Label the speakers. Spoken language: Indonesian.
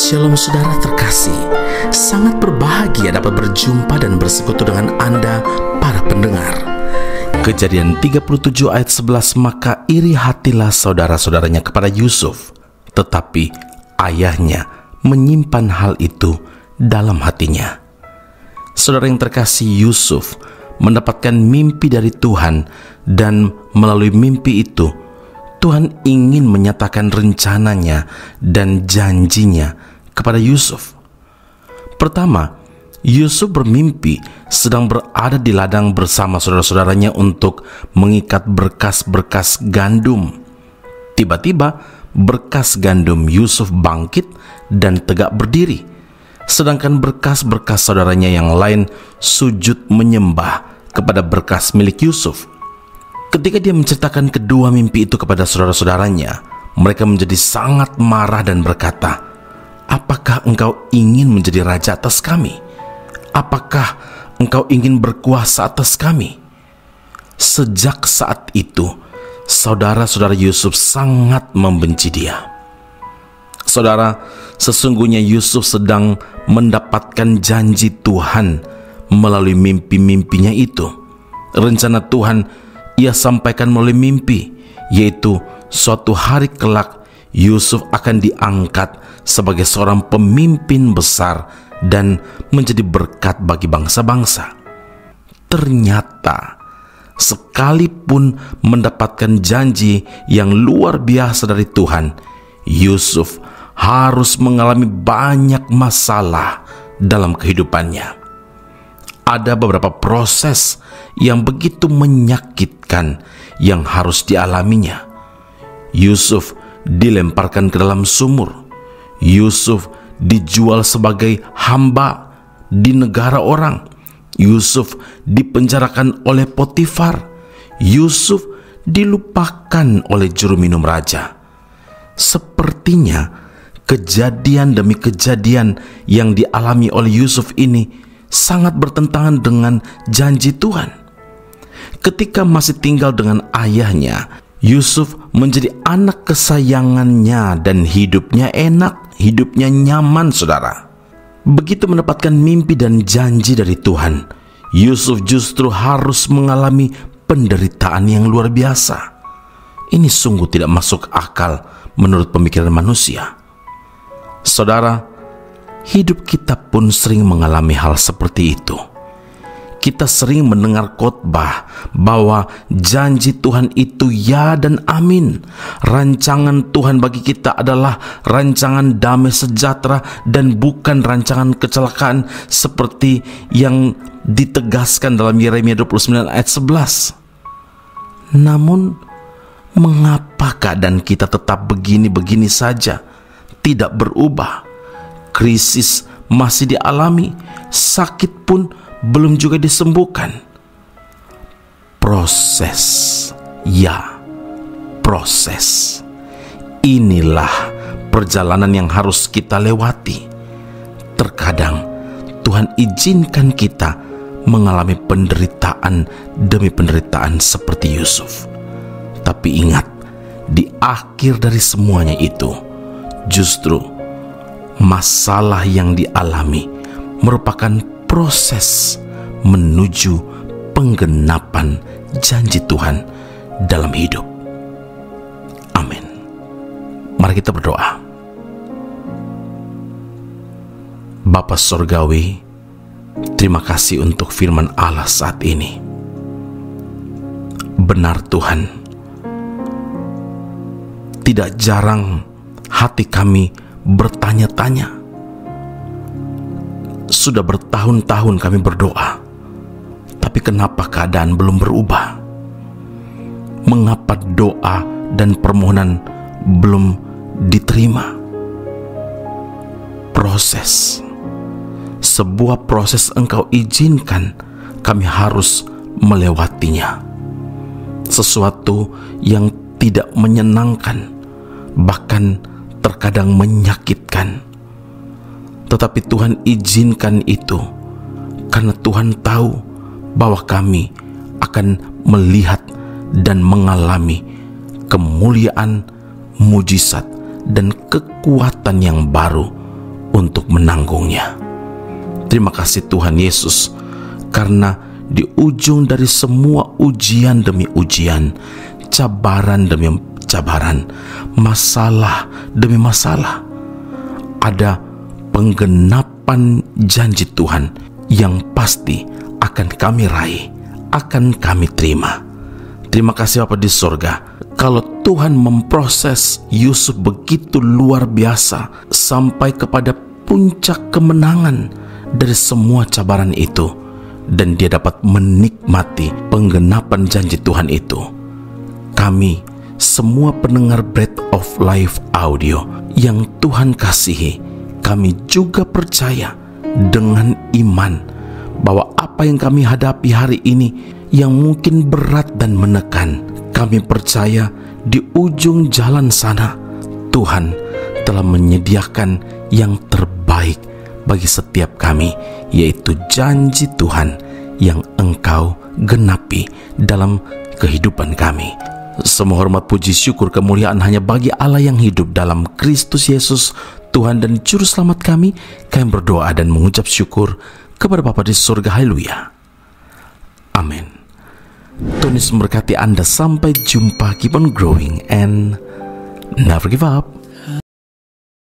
Speaker 1: Shalom saudara terkasih, sangat berbahagia dapat berjumpa dan bersekutu dengan Anda para pendengar. Kejadian 37 ayat 11, maka iri hatilah saudara-saudaranya kepada Yusuf, tetapi ayahnya menyimpan hal itu dalam hatinya. Saudara yang terkasih, Yusuf mendapatkan mimpi dari Tuhan, dan melalui mimpi itu Tuhan ingin menyatakan rencananya dan janjinya kepada Yusuf. Pertama, Yusuf bermimpi sedang berada di ladang bersama saudara-saudaranya untuk mengikat berkas-berkas gandum. Tiba-tiba berkas gandum Yusuf bangkit dan tegak berdiri, sedangkan berkas-berkas saudaranya yang lain sujud menyembah kepada berkas milik Yusuf. Ketika dia menceritakan kedua mimpi itu kepada saudara-saudaranya, mereka menjadi sangat marah dan berkata, "Apakah engkau ingin menjadi raja atas kami? Apakah engkau ingin berkuasa atas kami?" Sejak saat itu, saudara-saudara Yusuf sangat membenci dia. Saudara, sesungguhnya Yusuf sedang mendapatkan janji Tuhan melalui mimpi-mimpinya itu. Rencana Tuhan ia sampaikan melalui mimpi, yaitu suatu hari kelak Yusuf akan diangkat sebagai seorang pemimpin besar dan menjadi berkat bagi bangsa-bangsa. Ternyata sekalipun mendapatkan janji yang luar biasa dari Tuhan, Yusuf harus mengalami banyak masalah dalam kehidupannya. Ada beberapa proses yang begitu menyakitkan yang harus dialaminya. Yusuf dilemparkan ke dalam sumur. Yusuf dijual sebagai hamba di negara orang. Yusuf dipenjarakan oleh Potifar. Yusuf dilupakan oleh juru minum raja. Sepertinya kejadian demi kejadian yang dialami oleh Yusuf ini sangat bertentangan dengan janji Tuhan. Ketika masih tinggal dengan ayahnya, Yusuf menjadi anak kesayangannya dan hidupnya enak, hidupnya nyaman, saudara. Begitu mendapatkan mimpi dan janji dari Tuhan, Yusuf justru harus mengalami penderitaan yang luar biasa. Ini sungguh tidak masuk akal menurut pemikiran manusia. Saudara, hidup kita pun sering mengalami hal seperti itu. Kita sering mendengar khotbah bahwa janji Tuhan itu ya dan amin. Rancangan Tuhan bagi kita adalah rancangan damai sejahtera dan bukan rancangan kecelakaan seperti yang ditegaskan dalam Yeremia 29 ayat 11. Namun, mengapa keadaan kita tetap begini-begini saja, tidak berubah? Krisis masih dialami, sakit pun belum juga disembuhkan. Proses, ya, proses. Inilah perjalanan yang harus kita lewati. Terkadang Tuhan izinkan kita mengalami penderitaan demi penderitaan seperti Yusuf. Tapi ingat, di akhir dari semuanya itu, justru masalah yang dialami merupakan proses menuju penggenapan janji Tuhan dalam hidup. Amin. Mari kita berdoa. Bapa Sorgawi, terima kasih untuk firman Allah saat ini. Benar Tuhan, tidak jarang hati kami bertanya-tanya. Sudah bertahun-tahun kami berdoa, tapi kenapa keadaan belum berubah? Mengapa doa dan permohonan belum diterima? Proses, sebuah proses Engkau izinkan kami harus melewatinya. Sesuatu yang tidak menyenangkan, bahkan terkadang menyakitkan. Tetapi Tuhan izinkan itu karena Tuhan tahu bahwa kami akan melihat dan mengalami kemuliaan, mujizat, dan kekuatan yang baru untuk menanggungnya. Terima kasih Tuhan Yesus, karena di ujung dari semua ujian demi ujian, cabaran demi cabaran, masalah demi masalah, ada penggenapan janji Tuhan yang pasti akan kami raih, akan kami terima. Terima kasih Bapa di sorga, kalau Tuhan memproses Yusuf begitu luar biasa sampai kepada puncak kemenangan dari semua cabaran itu, dan dia dapat menikmati penggenapan janji Tuhan itu. Kami semua pendengar Bread of Life audio yang Tuhan kasihi, kami juga percaya dengan iman bahwa apa yang kami hadapi hari ini yang mungkin berat dan menekan, kami percaya di ujung jalan sana Tuhan telah menyediakan yang terbaik bagi setiap kami, yaitu janji Tuhan yang Engkau genapi dalam kehidupan kami. Semua hormat, puji, syukur, kemuliaan hanya bagi Allah yang hidup dalam Kristus Yesus, Tuhan dan Juru Selamat kami. Kami berdoa dan mengucap syukur kepada Bapa di surga. Haleluya. Amin. Tuhan Yesus memberkati Anda. Sampai jumpa. Keep on growing and never give up.